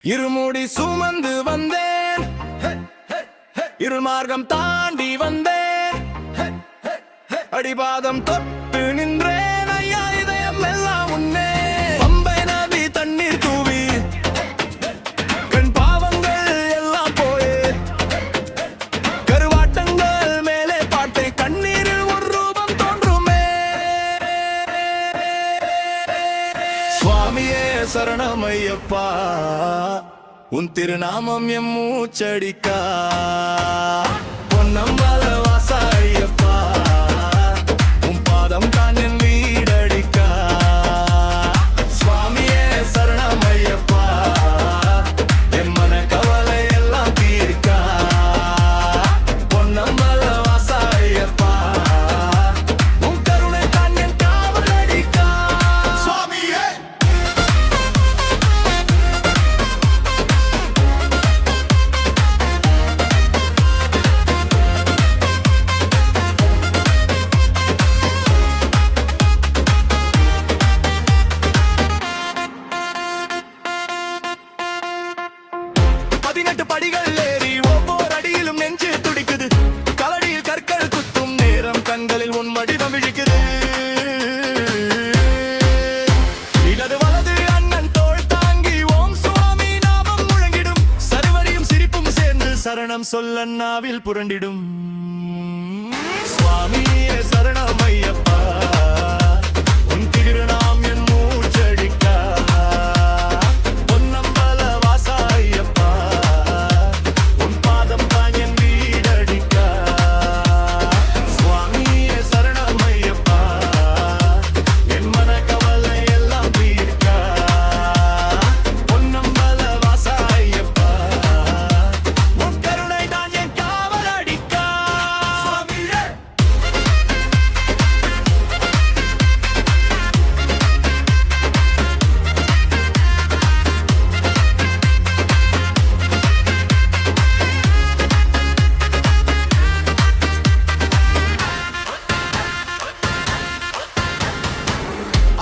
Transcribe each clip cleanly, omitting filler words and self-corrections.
இருமுடி சுமந்து வந்தேன், இருள் மார்க்கம் தாண்டி வந்தேன், அடிபாதம் தொட்டு நின்றேன். ஐயா இதயம் எல்லாம் உன்னே. பம்பை நதி தண்ணீர் தூவி கண் பாவங்கள் எல்லாம் போயே, கருவாட்டங்கள் மேலே பாட்டை கண்ணீரில் ஒரு ரூபம் தோன்றுமே. சுவாமியே சரணமையப்பா, உன் திருநாமம் எம் மூச்சடிக்கா. பொன்னம்பல வாசா ஐயப்பா, உன் பாதம் தான் என் வீடடிக்கா. சுவாமியே சரணம் ஐயப்பா, என் மன கவலை எல்லாம் தீர்க்கா. பொன்னம்பல வாசா ஐயப்பா, உன் கருணை தான் என் காவலடிக்கா. சுவாமியே படிகள் ஏறி ஒவ்வொரு அடியிலும் நெஞ்சு துடிக்குது. கலடியில் கற்கள் குத்தும் நேரம் கண்களில் உன் வடிவம் விழிக்குது. இடது வலது அண்ணன் தோள் தாங்கி ஓம் சுவாமி நாமம் முழங்கிடும். சர்வரியும் சிரிப்பும் சேர்ந்து சரணம் சொல்ல நாவில் புரண்டிடும். சுவாமியே சரணம் ஐயப்பா, உன் திருநாமம் என் மூச்சடிக்கா. பொன்னம்பல வாசா ஐயப்பா, உன் பாதம் தான் என் வீடடிக்கா. சுவாமியே சரணம் ஐயப்பா, என் மன கவலை எல்லாம் தீர்க்கா. பொன்னம்பல வாசா ஐயப்பா, உன் கருணை தான் என் காவலடிக்கா. சுவாமியே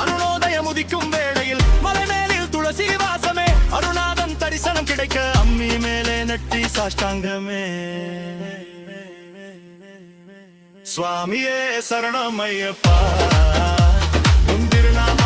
அருணோதயம் உதிக்கும் வேளையில் மலைமேலில் துளசி வாசமே. அருணாதன் தரிசனம் கிடைக்க அம்மி மேலே நட்டி சாஷ்டாங்கமே. சுவாமியே சரணம் ஐயப்பா, உன் திருநாமம்